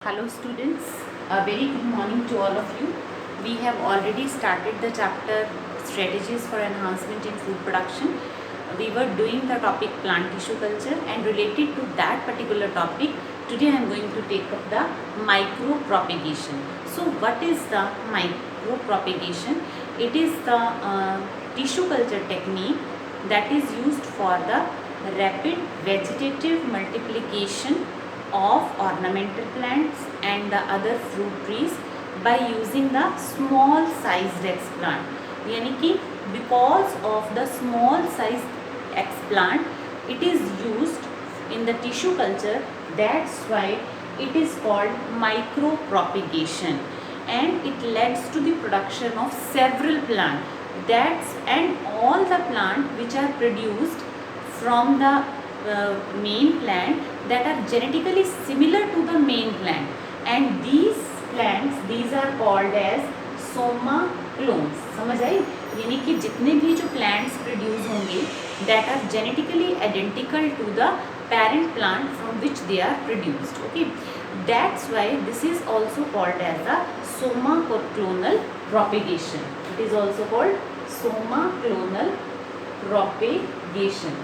Hello students, a very good morning to all of you. We have already started the chapter strategies for enhancement in food production. We were doing the topic plant tissue culture, and related to that particular topic, today I am going to take up the micro propagation. So what is the micro propagation? It is the tissue culture technique that is used for the rapid vegetative multiplication of ornamental plants and the other fruit trees by using the small sized explant. यानी कि because of the small sized explant it is used in the tissue culture, that's why it is called micro propagation, and it leads to the production of several plants. That's and all the plant which are produced from the main plant that are genetically similar to the main plant, and these are called as soma clones. समझ आई? यानी कि जितने भी जो plants produce होंगे that are genetically identical to the parent plant from which they are produced. Okay, that's why this is also called as the soma clonal propagation. It is also called soma clonal propagation.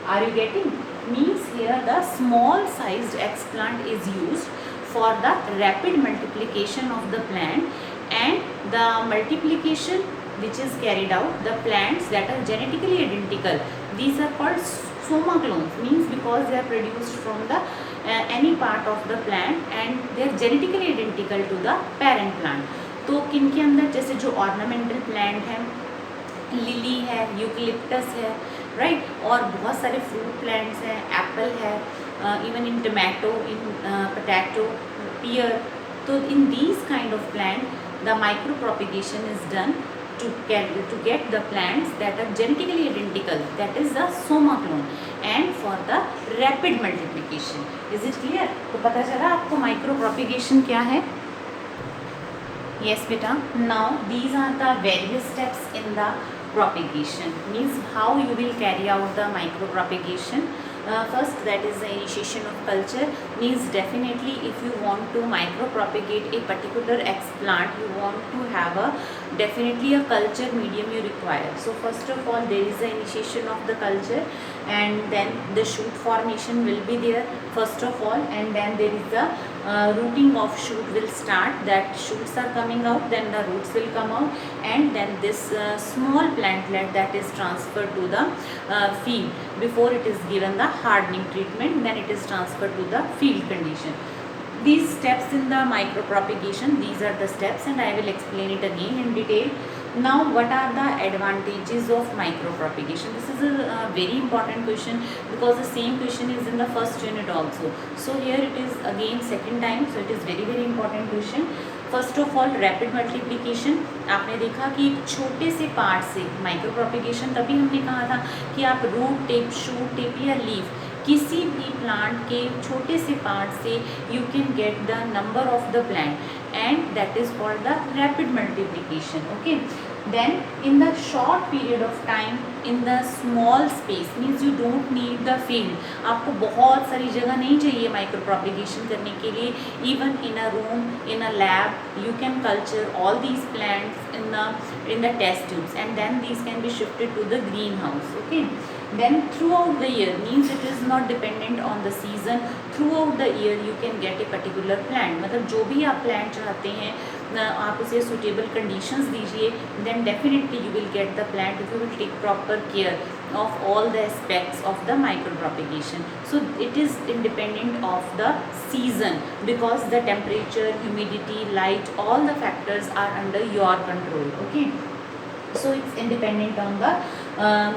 Are you getting? Means here the small sized explant is used for the rapid multiplication of the plant, and the multiplication which is carried out, the plants that are genetically identical, these are called soma clones. Means because they are produced from the any part of the plant and they are genetically identical to the parent plant. तो किन के अंदर, जैसे जो ornamental plant है, lily है, eucalyptus है, right, और बहुत सारे फ्रूट प्लांट्स हैं, एप्पल है, even in tomato, in potato, pear. तो in these kind of plant the micro propagation is done to get the plants that are genetically identical, that is the soma clone, and for the rapid multiplication. Is it clear? तो पता चला आपको micro propagation क्या है? Yes beta. Now these are the various steps in the propagation. Means how you will carry out the micro propagation. First, that is the initiation of culture. Means definitely if you want to micro propagate a particular explant, you want to have a definitely a culture medium you require. So first of all there is the initiation of the culture, and then the shoot formation will be there first of all, and then there is the rooting of shoot will start. That shoots are coming out, then the roots will come out, and then this small plantlet that is transferred to the field before it is given the hardening treatment, then it is transferred to the field condition. These steps in the micro propagation, these are the steps, and I will explain it again in detail. Now what are the advantages of micro propagation? This is a very important question because the same question is in the first unit also. So here it is again second time, so it is very important question. First of all rapid multiplication. आपने देखा कि एक छोटे से part से micro propagation, तभी हमने कहा था कि आप रूट टिप, शूट टिप या लीफ, किसी भी प्लांट के छोटे से पार्ट से you can get the number of the plant, and that is called the rapid multiplication. Okay, then in the short period of time, in the small space, means you don't need the field. आपको बहुत सारी जगह नहीं चाहिए micro propagation करने के लिए. even in a room, in a lab, you can culture all these plants in the test tubes, and then these can be shifted to the greenhouse. Okay, then throughout the year, means it is not dependent on the season. throughout the year you can get a particular plant. मतलब जो भी आप plant चाहते हैं आप उसे suitable conditions दीजिए, then definitely you will get the plant if you will take proper care of all the aspects of the micro propagation. So it is independent of the season because the temperature, humidity, light, all the factors are under your control. Okay, so it's independent on the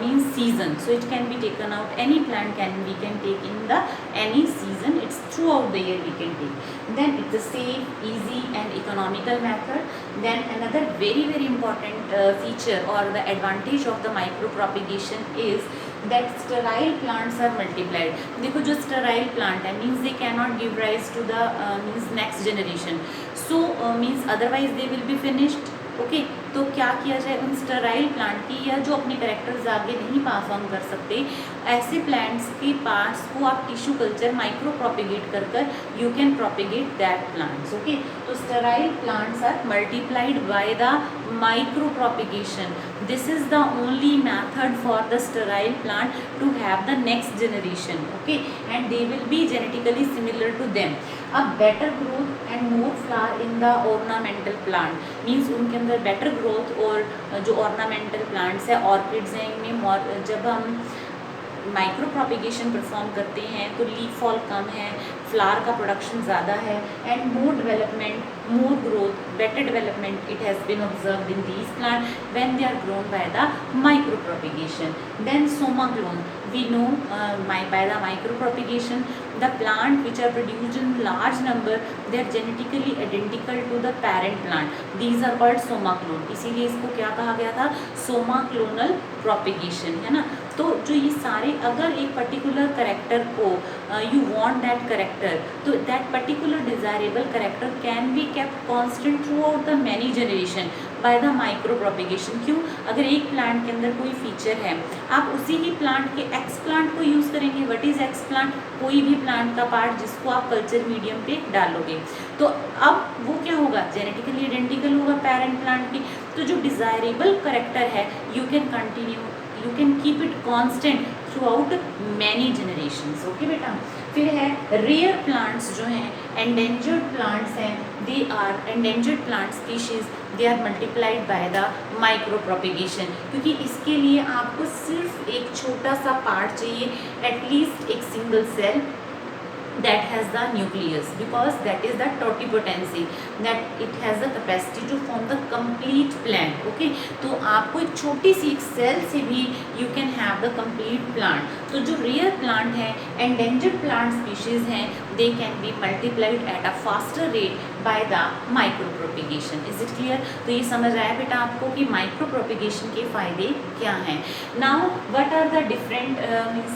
means season, so it can be taken out. Any plant we can take in the any season. It's throughout the year we can take. Then it's a safe, easy and economical method. Then another very important feature or the advantage of the micro propagation is that sterile plants are multiplied. देखो जो sterile plant है means they cannot give rise to the means next generation. So means otherwise they will be finished. Okay, तो क्या किया जाए, उन sterile plant की या जो अपने कैरेक्टर्स आगे नहीं पास ऑन कर सकते, ऐसे प्लांट्स के पास को आप टिश्यू कल्चर माइक्रो प्रोपिगेट कर कर you can propagate that plants. Okay, तो sterile plants are multiplied by the micro propagation. This is the only method for the sterile plant to have the next generation, okay, and they will be genetically similar to them. A better growth and more flower in the ornamental plant means उनके अंदर better growth, और जो ornamental plants है, orchids हैं, इनमें जब हम micro propagation perform करते हैं तो लीफ फॉल कम है, फ्लावर का प्रोडक्शन ज़्यादा है, and more development, more growth, better development it has been observed in these plant when they are grown by the micro propagation. Then soma clone, we know by the micro propagation the plant which are produced in large number, they are genetically identical to the parent plant, these are called soma clone। इसीलिए इसको क्या कहा गया था, Soma clonal propagation, है ना। तो जो ये सारे, अगर एक पर्टिकुलर करेक्टर को यू वांट दैट करेक्टर, तो that particular desirable character can be kept constant through out the many generation by the micro propagation. क्यों, अगर एक प्लांट के अंदर कोई फीचर है, आप उसी ही प्लांट के एक्स प्लांट को यूज़ करेंगे। व्हाट इज एक्स प्लांट, कोई भी प्लांट का पार्ट जिसको आप कल्चर मीडियम पे डालोगे, तो अब वो क्या होगा, जेनेटिकली आइडेंटिकल होगा पेरेंट प्लांट की। तो जो डिजायरेबल करेक्टर है, you can continue, you can keep it constant through out many generations. Okay बेटा, फिर है रेयर प्लांट्स जो हैं, एंडेंजर्ड प्लांट्स हैं, they are endangered plant species, they are multiplied by the micro propagation. क्योंकि इसके लिए आपको सिर्फ एक छोटा सा पार्ट चाहिए, एटलीस्ट एक single cell that has the nucleus, because that is the totipotency, that it has the capacity to form the complete plant। okay, तो आपको एक छोटी सी एक सेल से भी you can have the complete plant। तो जो रेयर प्लांट है, endangered plant species हैं, they can be multiplied at a faster rate by the micro propagation। is it clear? तो ये समझ आया बेटा आपको कि माइक्रो प्रोपिगेशन के फायदे क्या हैं। now what are the different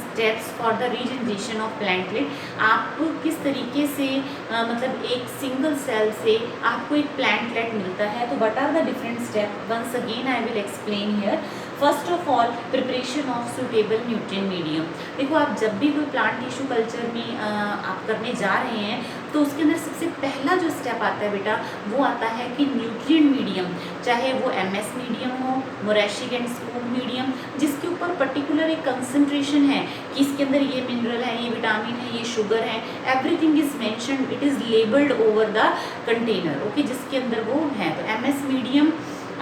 steps for the regeneration of plantlet। आप किस तरीके से मतलब एक सिंगल सेल से आपको एक प्लांटलेट मिलता है, तो what are the different step, once again I will explain here. First of all, preparation of suitable nutrient medium. देखो, आप जब भी कोई प्लांट टिश्यू कल्चर में आप करने जा रहे हैं, तो उसके अंदर सबसे पहला जो स्टेप आता है बेटा, वो आता है कि न्यूट्रिएंट मीडियम, चाहे वो MS मीडियम हो, मोरेशिक एंड स्पून मीडियम, जिसके ऊपर पर्टिकुलर एक कंसंट्रेशन है कि इसके अंदर ये मिनरल है, ये विटामिन है, ये शुगर है, everything is mentioned, it is labelled over the container. Okay, जिसके अंदर वो है, तो MS मीडियम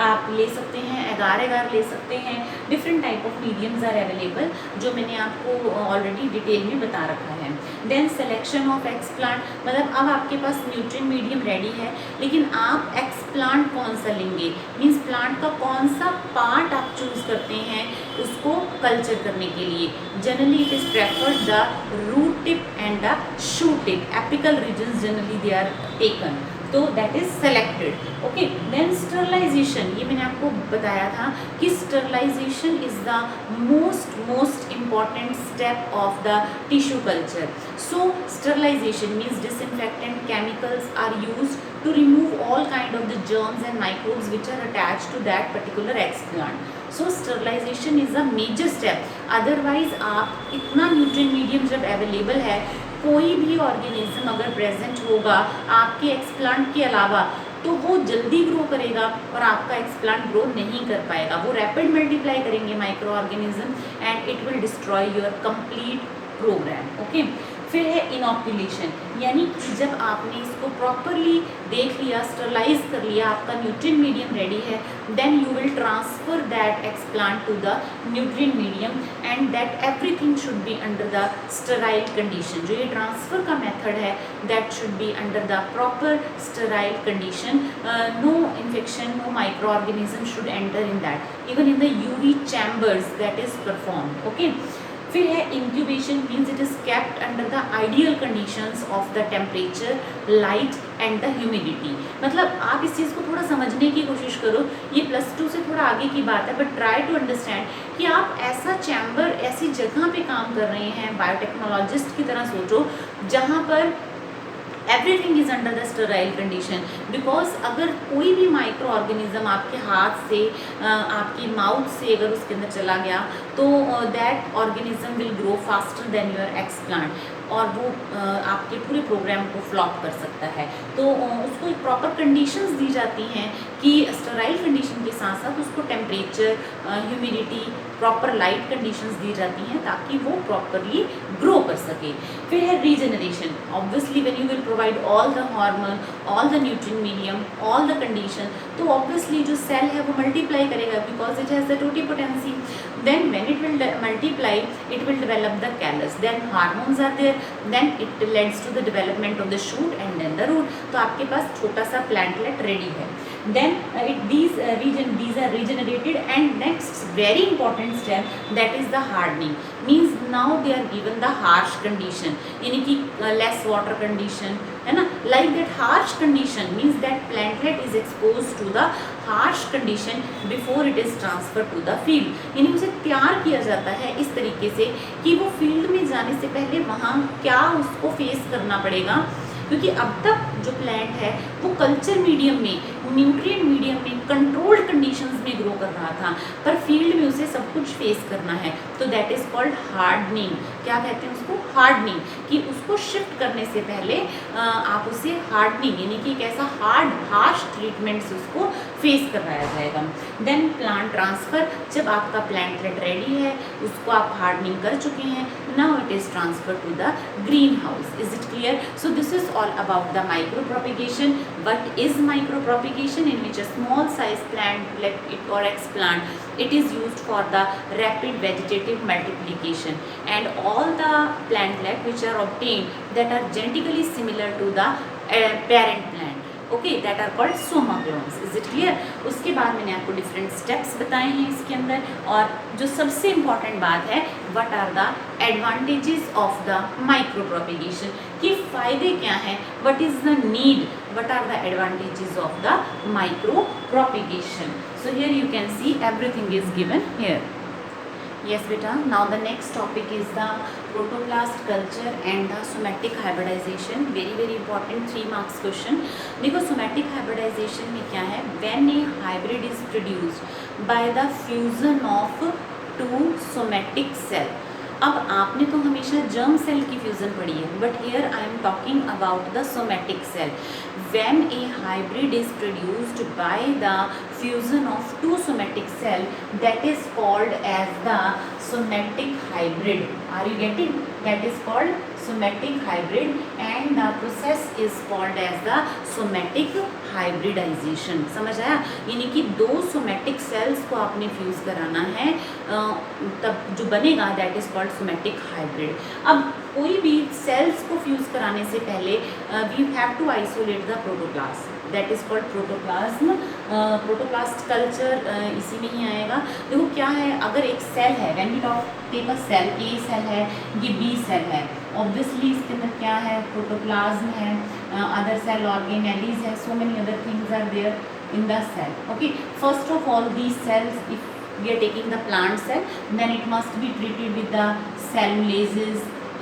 आप ले सकते हैं, एगार एगार ले सकते हैं, different type of mediums are available, जो मैंने आपको ऑलरेडी डिटेल में बता रखा है। Then selection of explant, मतलब अब आपके पास न्यूट्रिएंट मीडियम रेडी है, लेकिन आप एक्स प्लांट कौन सा लेंगे, मीन्स प्लांट का कौन सा पार्ट आप चूज करते हैं उसको कल्चर करने के लिए। Generally it is preferred the root tip and the shoot tip, apical regions generally they are taken, तो that is selected. Okay, then sterilization, ये मैंने आपको बताया था कि sterilization is the most important step of the tissue culture. So sterilization means disinfectant chemicals are used to remove all kind of the germs and microbes which are attached to that particular explant। so sterilization is a major step, otherwise आप इतना nutrient medium जब available है, कोई भी organism अगर present होगा आपके explant के अलावा, तो वो जल्दी ग्रो करेगा और आपका एक्सप्लांट ग्रो नहीं कर पाएगा। वो रैपिड मल्टीप्लाई करेंगे micro organism and it will destroy your complete program. Okay, फिर है इनॉक्यूलेशन, यानी कि जब आपने इसको प्रॉपरली देख लिया, स्टरलाइज कर लिया, आपका न्यूट्रिएंट मीडियम रेडी है, then you will transfer that explant to the nutrient medium and that everything should be under the sterile condition. जो ये ट्रांसफर का मेथड है, that should be under the proper sterile condition, no infection, no micro organism should enter in that, even in the UV chambers that is performed. Okay, फिर है incubation, means it is kept under the ideal conditions of the temperature, light and the humidity. मतलब आप इस चीज़ को थोड़ा समझने की कोशिश करो, ये +2 से थोड़ा आगे की बात है, बट ट्राई टू अंडरस्टैंड कि आप ऐसा चैम्बर, ऐसी जगह पे काम कर रहे हैं, बायोटेक्नोलॉजिस्ट की तरह सोचो, जहाँ पर everything is under the sterile condition, because अगर कोई भी माइक्रो ऑर्गेनिज्म आपके हाथ से आपकी माउथ से अगर उसके अंदर चला गया तो that organism will grow faster than your x plant, और वो आपके पूरे प्रोग्राम को फ्लॉप कर सकता है। तो उसको एक प्रॉपर कंडीशंस दी जाती हैं कि स्टेराइल कंडीशन के साथ साथ उसको temperature, humidity, proper light conditions दी जाती हैं ताकि वो प्रॉपरली ग्रो कर सके। फिर है regeneration. Obviously when you will provide all the hormone, all the nutrient medium, all the condition, तो ऑब्वियसली जो सेल है वो मल्टीप्लाई करेगा because it has the totipotency. Then when it will multiply it will develop the callus, then hormones are there, then it leads to the development of the shoot and then the root. तो आपके पास छोटा सा plantlet ready है। then these are regenerated, and next very important step, that is the hardening, means now they are given the harsh condition, यानी कि less water condition है ना, like that harsh condition means that plantlet is exposed to the harsh condition before it is transferred to the field, यानी उसे तैयार किया जाता है इस तरीके से कि वो फील्ड में जाने से पहले वहाँ क्या उसको फेस करना पड़ेगा, क्योंकि अब तक जो प्लांट है वो कल्चर मीडियम में, न्यूट्रिएंट मीडियम में, कंट्रोल्ड कंडीशंस में ग्रो कर रहा था, पर फील्ड में उसे सब कुछ फेस करना है। तो दैट इज कॉल्ड हार्डनिंग। क्या कहते हैं उसको? हार्डनिंग। कि उसको शिफ्ट करने से पहले आप उसे हार्डनिंग यानी कि एक ऐसा हार्श ट्रीटमेंट से उसको फेस करवाया जाएगा। देन प्लांट ट्रांसफ़र, जब आपका प्लांटलेट रेडी है, उसको आप हार्डनिंग कर चुके हैं, now it is transfer to the green house. Is it clear? So this is all about the micropropagation. What is micropropagation? In which a small size plant like Icorex plant, it is used for the rapid vegetative multiplication, and all the plantlet which are obtained that are genetically similar to the parent plant, okay, that are called soma clones. Is it clear? उसके बाद मैंने आपको different steps बताए हैं इसके अंदर, और जो सबसे इम्पॉर्टेंट बात है, what are the advantages of the micro propagation, कि फ़ायदे क्या हैं, what is the need, what are the advantages of the micro propagation. So here you can see everything is given here. Yes beta, now the next topic is the protoplast culture and the somatic hybridization, very important 3 marks question। देखो somatic hybridization में क्या है, when a hybrid is produced by the fusion of 2 somatic cell। अब आपने तो हमेशा germ cell की fusion पढ़ी है, but here I am talking about the somatic cell. When a hybrid is produced by the fusion of 2 somatic cell, that is called as the somatic hybrid। Are you getting? That is called somatic hybrid, and the process is called as the somatic hybridization। समझ आया? यानी कि 2 somatic cells को आपने fuse कराना है, तब जो बनेगा that is called somatic hybrid. अब कोई भी सेल्स को फ्यूज़ कराने से पहले we have to isolate the protoplast, that is called protoplasm. Protoplast culture इसी में ही आएगा। देखो क्या है, अगर एक सेल है, when we talk take a cell, a cell है, ये बी सेल है, ऑब्वियसली इसके अंदर क्या है, प्रोटोप्लाज्म है, अदर सेल ऑर्गेनेलीज है, so many other things are there in the cell. Okay, first of all these cells, if we are taking the plant cell, then it must be treated with the cellulases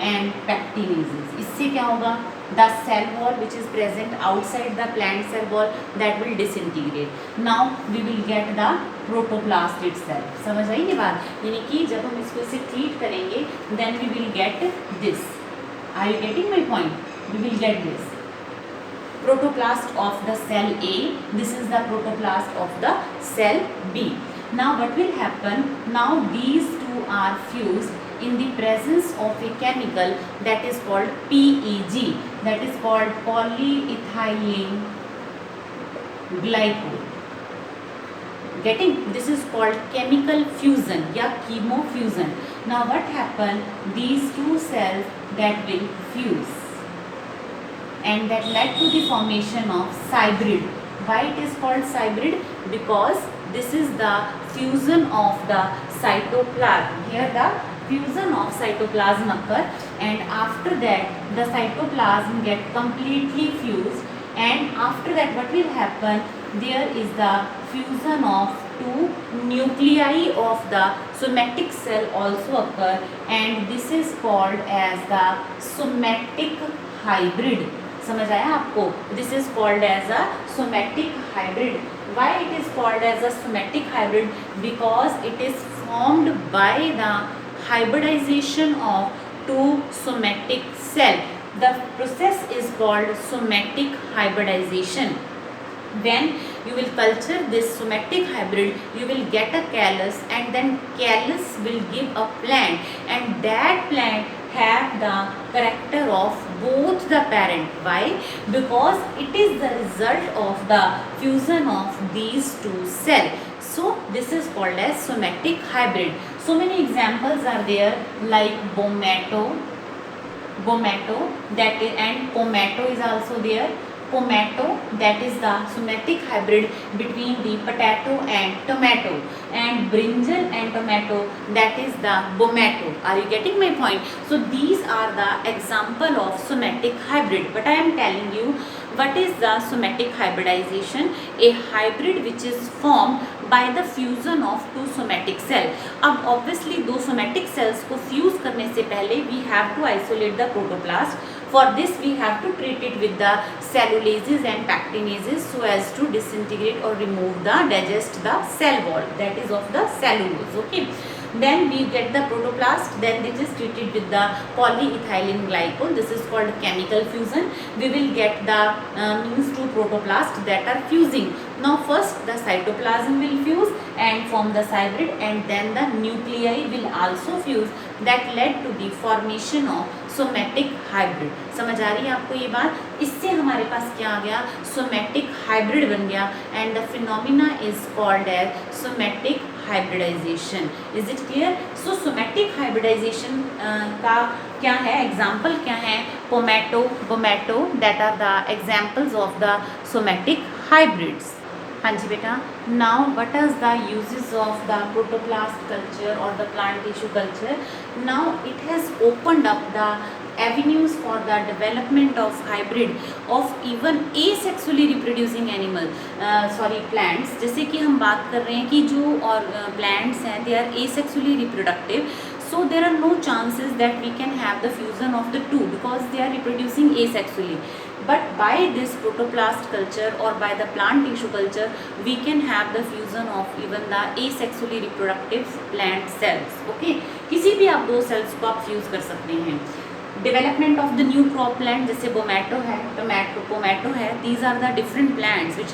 and pectinases। इससे क्या होगा, the cell wall which is present outside the plant cell wall, that will disintegrate। now we will get the protoplast itself। समझ आई ये बात? यानी कि जब हम इसको इसे ट्रीट करेंगे, then we will get this। are you getting my point? we will get this protoplast of the cell A, this is the protoplast of the cell B। Now what will happen, now these two are fused in the presence of a chemical that is called PEG, that is called polyethylene glycol। Getting? This is called chemical fusion या chemo fusion। now what happen, these two cells that will fuse and that led to the formation of cybrid। why it is called cybrid? because this is the fusion of the cytoplasm। here the fusion of cytoplasm occur, and after that the cytoplasm get completely fused, and after that what will happen, there is the fusion of 2 nuclei of the somatic cell also occur, and this is called as the somatic hybrid। समझ आया आपको? This is called as a somatic hybrid. Why it is called as a somatic hybrid? Because it is formed by the hybridization of two somatic cell. The process is called somatic hybridization. When you will culture this somatic hybrid, you will get a callus, and then callus will give a plant, and that plant have the character of both the parent. Why? Because it is the result of the fusion of these two cells. So this is called as somatic hybrid. So many examples are there, like bomato, that is, and pomato is also there. Pomato, that is the somatic hybrid between the potato and tomato, and brinjal and tomato, that is the bomato. Are you getting my point? So these are the example of somatic hybrid. But I am telling you, what is the somatic hybridization? A hybrid which is formed by the fusion of two somatic cell. अब obviously दो somatic cells को fuse करने से पहले we have to isolate the protoplast. For this we have to treat it with the cellulases and pectinases so as to disintegrate or remove the digest the cell wall, that is of the cellulose. Okay. Then we get the protoplast, then it is treated with the polyethylene glycol. This is called chemical fusion. We will get the means to protoplast that are fusing. Now first the cytoplasm will fuse and form the hybrid, and then the nuclei will also fuse, that led to the formation of somatic hybrid. समझ आ रही है आपको ये बात? इससे हमारे पास क्या आ गया? सोमेटिक हाइब्रिड बन गया, and the phenomena is called as somatic hybridization. Is it clear? So somatic hybridization का क्या है, एग्जाम्पल क्या है? Pomato, बोमैटो, that are the examples of the somatic hybrids. हाँ जी बेटा. Now what is the uses of the protoplast culture or the plant tissue culture? Now it has opened up the avenues for the development of hybrid of even asexually reproducing animal, plants. जैसे कि हम बात कर रहे हैं कि जो और plants हैं, they are asexually reproductive, so there are no chances that we can have the fusion of the two because they are reproducing asexually. But by this protoplast culture or by the plant tissue culture, we can have the fusion of even the asexually reproductive plant cells. Okay, किसी भी आप दो cells को आप fuse कर सकते हैं. Development of the new crop plant, जैसे बोमैटो है, पोमैटो है, these are the different plants which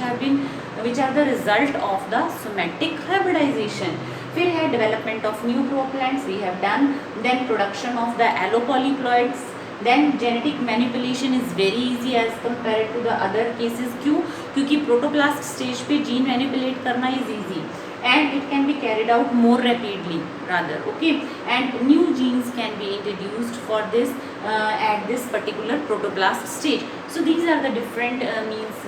are the result of the somatic hybridization. फिर है development of new crop plants we have done, then production of the allopolyploids, then genetic manipulation is very easy as compared to the other cases. क्यों? क्योंकि protoplast stage पे gene manipulate करना is easy and it can be carried out more rapidly rather. Okay, and new genes can be introduced for this at this particular protoplast stage. So these are the different means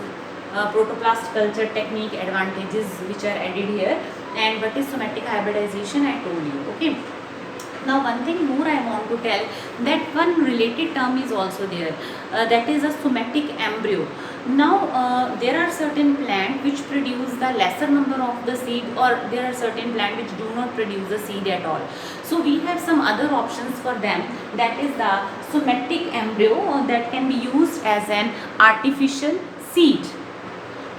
protoplast culture technique advantages which are added here. And what is somatic hybridization, I told you. Okay. Now one thing more I want to tell, that one related term is also there, that is a somatic embryo. Now there are certain plant which produce the lesser number of the seed, or there are certain plant which do not produce the seed at all. So we have some other options for them, that is the somatic embryo that can be used as an artificial seed.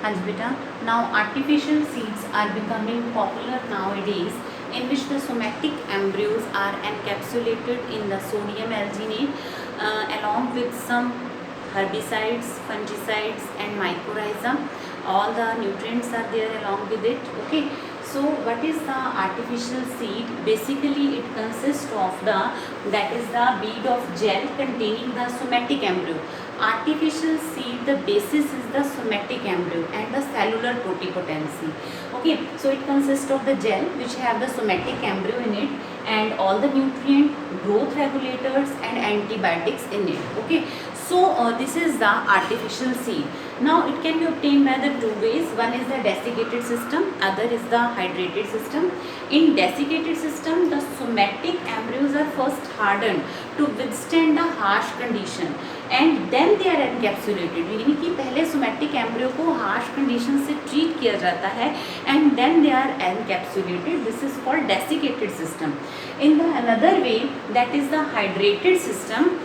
हाँ जी बेटा. Now artificial seeds are becoming popular nowadays, in which the somatic embryos are encapsulated in the sodium alginate along with some herbicides, fungicides and mycorrhiza. All the nutrients are there along with it. Okay, so what is the artificial seed? Basically it consists of the, that is the bead of gel containing the somatic embryo. Artificial seed, the basis is the somatic embryo and the cellular totipotency. Okay, so it consists of the gel which have the somatic embryo in it and all the nutrient, growth regulators and antibiotics in it. Okay, so this is the artificial seed. Now it can be obtained by the two ways. One is the desiccated system, other is the hydrated system. In desiccated system, the somatic embryos are first hardened to withstand the harsh condition and then they are encapsulated. यानी कि पहले somatic embryo को harsh condition से treat किया जाता है and then they are encapsulated. This is called desiccated system. In the another way, that is the hydrated system.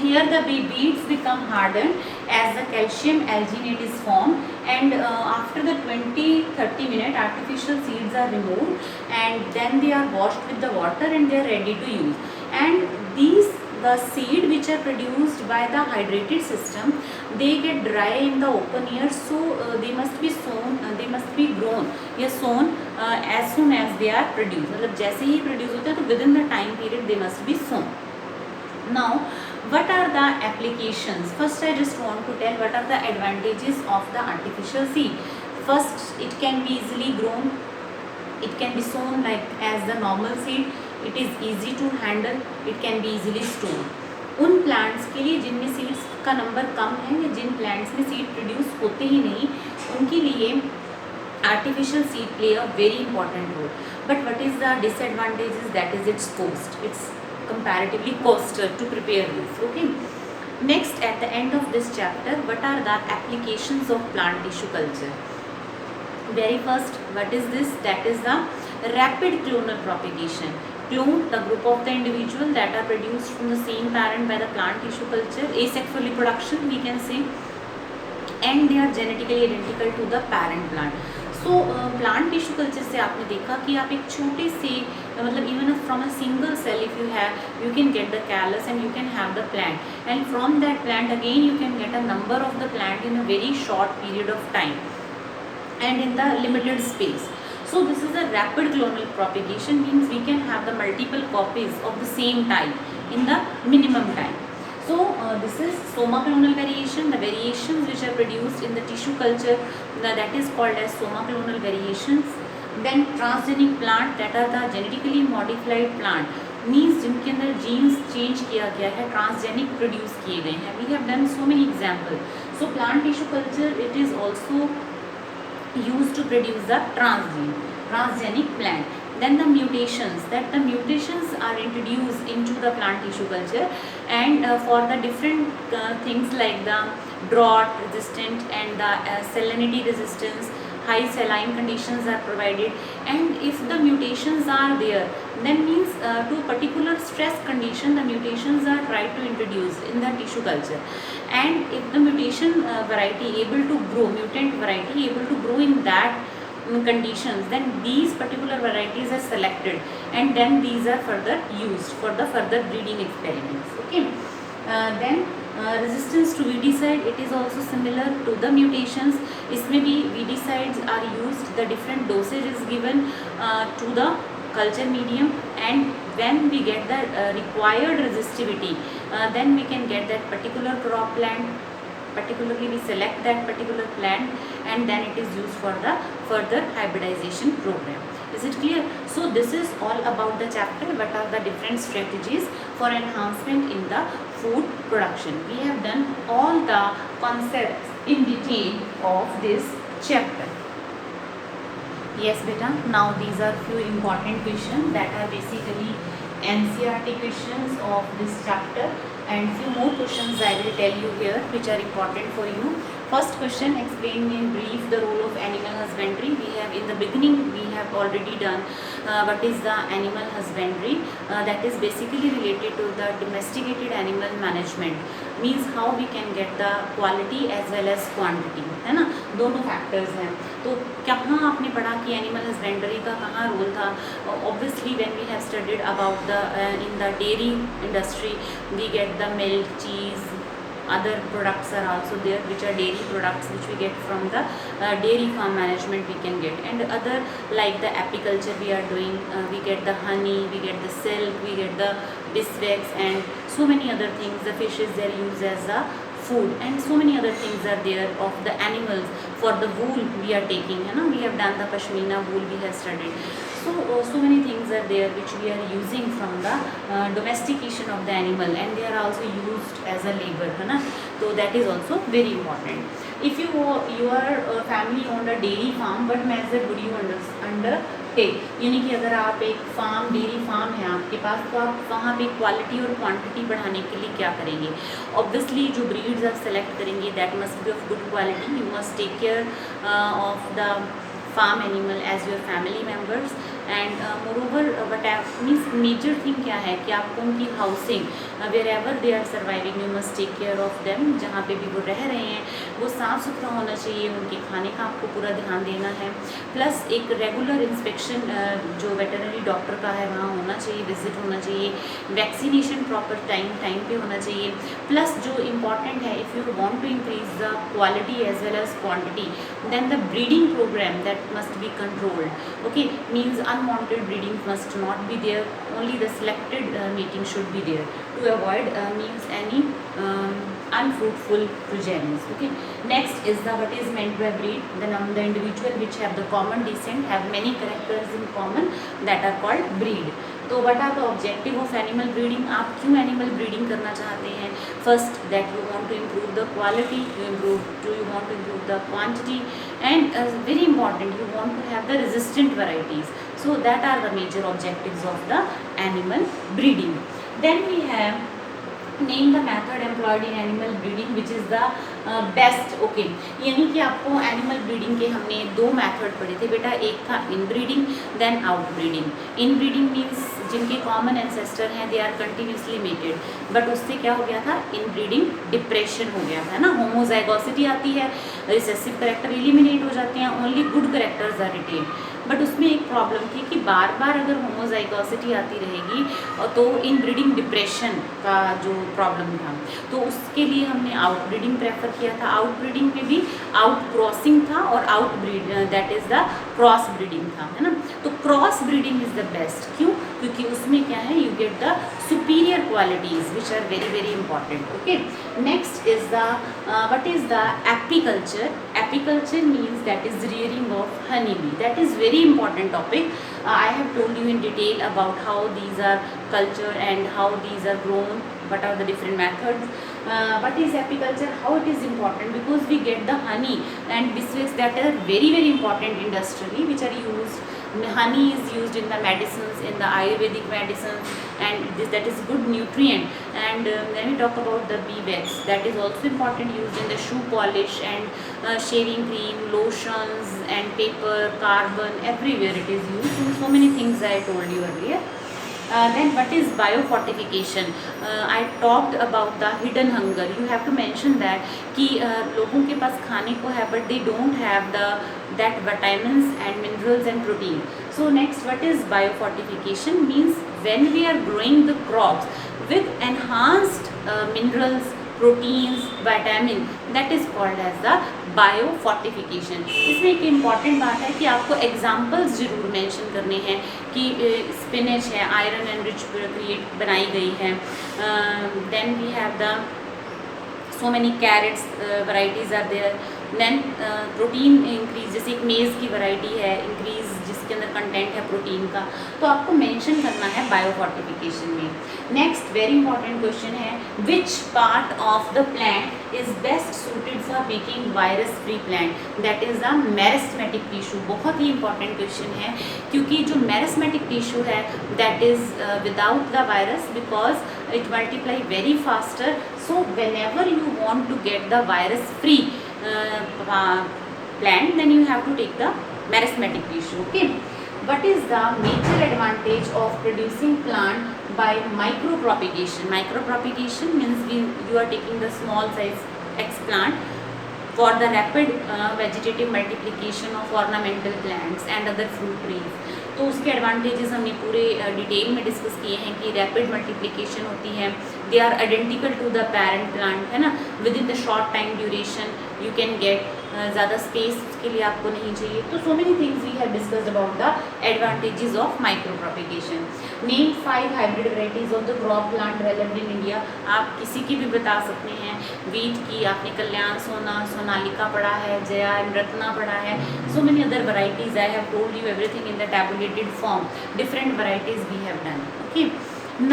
Here the beads become hardened as the calcium alginate is formed, and after the 20-30 minute artificial seeds are removed, and then they are washed with the water and they are ready to use. And the seed which are produced by the hydrated system, they get dry in the open air, so they must be sown, they must be grown या sown as soon as they are produced. मतलब जैसे ही produce होते हैं तो within the time period they must be sown. Now what are the applications? First I just want to tell what are the advantages of the artificial seed. First, it can be easily grown, it can be sown like as the normal seed, it is easy to handle, it can be easily stored. उन plants के लिए जिनमें seeds का number कम है या जिन plants में seed produce होते ही नहीं, उनके लिए artificial seed play a very important role. But what is the disadvantages? That is its cost. It's comparatively costlier to prepare this. Okay. Next, at the end of this chapter, what are the applications of plant tissue culture? Very first, what is this? That is the rapid clonal propagation. Clone, the group of the individual that are produced from the same parent by the plant tissue culture, asexual reproduction we can say, and they are genetically identical to the parent plant. So plant tissue culture से आपने देखा कि आप एक छोटे से मतलब even from a single cell if you have, you can get the callus and you can have the plant, and from that plant again you can get a number of the plant in a very short period of time and in the limited space. So this is a rapid clonal propagation, means we can have the multiple copies of the same type in the minimum time. So this is soma clonal variation, the variations which are produced in the tissue culture, that is called as soma clonal variations. Then transgenic plant, that are the genetically modified plant, means जिनके अंदर genes change किया गया है, transgenic produce किए गए हैं. We have done so many examples. So plant tissue culture, it is also used to produce the transgenic plant. Then the mutations, that the mutations are introduced into the plant tissue culture, and for the different things like the drought resistant and the salinity resistance, high saline conditions are provided. And if the mutations are there, then means to particular stress condition the mutations are tried to introduce in the tissue culture, and if the mutation variety able to grow, mutant variety able to grow in that conditions, then these particular varieties are selected and then these are further used for the further breeding experiments. Okay. Then resistance to weedicide, it is also similar to the mutations. इसमें भी weedicides are used, the different dosage is given to the culture medium, and when we get the required resistivity, then we can get that particular crop plant. Particularly we select that particular plant and then it is used for the further hybridization program. Is it clear? So this is all about the chapter, what are the different strategies for enhancement in the food production. We have done all the concepts in detail of this chapter. Yes beta, now these are few important questions that are basically NCERT questions of this chapter, and few more questions I will tell you here which are important for you. First question, explain in brief the role of animal husbandry. We have in the beginning we have already done what is the animal husbandry, that is basically related to the domesticated animal management, means how we can get the quality as well as quantity, है ना, दोनों factors हैं. तो कहाँ आपने पढ़ा कि animal husbandry का कहाँ रोल था? Obviously when we have studied about the in the dairy industry, we get the milk, cheese, other products are also there which are dairy products which we get from the dairy farm management we can get, and other like the apiculture we are doing, we get the honey, we get the silk, we get the beeswax, and so many other things. The fishes they are used as a food, and so many other things are there of the animals. For the wool we are taking, you know, we have done the pashmina wool we have studied. So many things are there which we are using from the domestication of the animal, and they are also used as a labor, है ना. So that is also very important. If you are family owned a dairy farm, what measure would you undertake? यानी कि अगर आप एक farm dairy farm है आपके पास, तो आप वहाँ पे क्वालिटी और क्वांटिटी बढ़ाने के लिए क्या करेंगे? ऑब्वियसली जो ब्रीड्स आप सेलेक्ट करेंगे that must be of good quality. You must take care of the farm animal as your family members, and moreover but means major thing क्या है कि आपको उनकी housing wherever they are surviving you must take care of them, जहाँ पे भी वो रह रहे हैं वो साफ़ सुथरा होना चाहिए, उनके खाने का आपको पूरा ध्यान देना है, प्लस एक रेगुलर इंस्पेक्शन जो वेटरनरी डॉक्टर का है वहाँ होना चाहिए, विजिट होना चाहिए, वैक्सीनेशन प्रॉपर टाइम पे होना चाहिए, प्लस जो इम्पॉर्टेंट है if you want to increase the quality as well as quantity then the breeding program that must be controlled, okay, means unwanted breeding must not be there, only the selected mating should be there to avoid means any unfruitful progenies. Okay, next is the what is meant by breed. The individual which have the common descent have many characters in common that are called breed. तो what are the objective of animal breeding? आप क्यों animal breeding करना चाहते हैं? First, that you want to improve the quality, you want to improve the quantity, and very important, you want to have the resistant varieties. So that are the major objectives of the animal breeding. Then we have name the method employed in animal breeding which is the best. Okay, यानी कि आपको animal breeding के हमने दो method पढ़े थे बेटा, एक था inbreeding then outbreeding. Inbreeding means जिनके कॉमन एंसेस्टर हैं they are continuously mated, but उससे क्या हो गया था, इन ब्रीडिंग डिप्रेशन हो गया था ना, होमोजाइगोसिटी आती है, रिसेसिव करेक्टर एलिमिनेट हो जाते हैं, only good characters are retain. But उसमें एक प्रॉब्लम थी कि बार बार अगर होमोजाइगोसिटी आती रहेगी तो इन ब्रीडिंग डिप्रेशन का जो प्रॉब्लम था, तो उसके लिए हमने आउट ब्रीडिंग प्रेफर किया था. आउट ब्रीडिंग में भी आउट क्रॉसिंग था और outbreed that is the cross breeding था, है ना. तो cross breeding is the best. क्यों? क्योंकि उसमें क्या है, you get the superior qualities which are very very important. Okay, next is the what is the apiculture? Apiculture means that is rearing of honeybee. That is very important topic. I have told you in detail about how these are cultured and how these are grown, what are the different methods. What is apiculture? How it is important? Because we get the honey and biscuits that are very very important industrially which are used. Honey is used in the medicines, in the Ayurvedic medicines, and that is good nutrient. And when we talk about the bee wax, that is also important, used in the shoe polish and shaving cream, lotions and paper, carbon, everywhere it is used. So many things I told you earlier. Then what is biofortification? I talked about the hidden hunger. You have to mention that कि लोगों के पास खाने को है but they don't have that vitamins and minerals and protein. So next, what is biofortification? Means when we are growing the crops with enhanced minerals, proteins, vitamin, that is called as the biofortification. इसमें एक important बात है कि आपको examples जरूर mention करने हैं कि स्पिनच है, आयरन एंड रिच क्रिएट बनाई गई है. Then we have the so many carrots varieties are there. Then protein increase, जैसे एक मेज़ की वैरायटी है इंक्रीज जिसके अंदर कंटेंट है प्रोटीन का, तो आपको मेंशन करना है बायोफॉर्टिफिकेशन में. नेक्स्ट वेरी इंपॉर्टेंट क्वेश्चन है, which part of the plant is best suited for making virus free plant? That is the meristematic tissue. बहुत ही इंपॉर्टेंट क्वेश्चन है क्योंकि जो मेरिस्टेमेटिक टिश्यू है that is without the virus because it multiply very faster. So whenever you want to get the virus free plant, then you have to take the meristematic tissue. Okay, what is the major advantage of producing plant by micropropagation? Micropropagation means you are taking the small size X plant for the rapid vegetative multiplication of ornamental plants and other fruit trees. तो उसके advantages हमने पूरे detail में discuss किए हैं कि rapid multiplication होती है, they are identical to the parent plant, है ना, with in the short time duration you can get, ज़्यादा स्पेस के लिए आपको नहीं चाहिए. तो so many things we have discussed about the advantages of micro propagation. Name 5 hybrid varieties of the crop plant developed in India. आप किसी की भी बता सकते हैं. वीट की आपने कल्याण सोनालिका पढ़ा है, जया एंड रत्ना पढ़ा है. So many other varieties I have told you everything in the tabulated form. Different varieties we have done. Okay,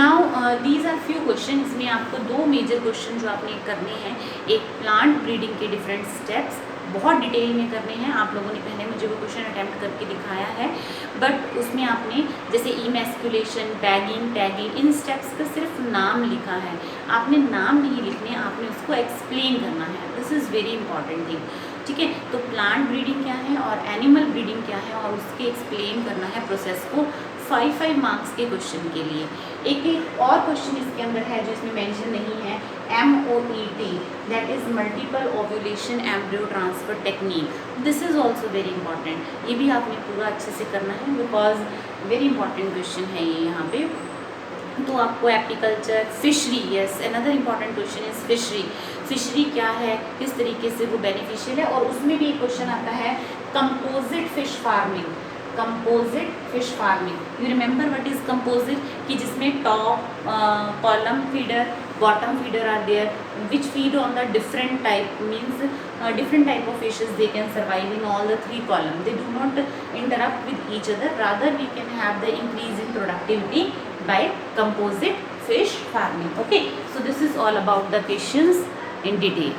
now these are few question. इसमें आपको दो मेजर क्वेश्चन जो आपने करने हैं, एक प्लांट ब्रीडिंग के डिफरेंट स्टेप्स बहुत डिटेल में करने हैं. आप लोगों ने पहले मुझे वो क्वेश्चन अटैम्प्ट करके दिखाया है, बट उसमें आपने जैसे इमैस्कुलेशन, बैगिंग, टैगिंग, इन स्टेप्स का सिर्फ नाम लिखा है. आपने नाम नहीं लिखने, आपने उसको एक्सप्लेन करना है. This is very important thing. ठीक है। तो प्लांट ब्रीडिंग क्या है और एनिमल ब्रीडिंग क्या है और उसके एक्सप्लेन करना है प्रोसेस को 5 मार्क्स के क्वेश्चन के लिए। एक और क्वेश्चन इसके अंदर है जो इसमें मेंशन नहीं है, MOET, that is multiple ovulation embryo transfer technique. This is also very important. ये भी आपने पूरा अच्छे से करना है बिकॉज वेरी इंपॉर्टेंट क्वेश्चन है ये यहाँ पे। तो आपको apiculture, fishery, yes another important question is fishery. Fishery क्या है, किस तरीके से वो बेनिफिशियल है, और उसमें भी एक क्वेश्चन आता है composite fish farming. Composite fish farming, you remember what is composite, कि जिसमें top column feeder, bottom feeder are there which feed on the different type, means different type of fishes, they can survive in all the 3 columns, they do not interrupt with each other, rather we can have the increase in productivity by composite fish farming. Okay, so this is all about the questions in detail.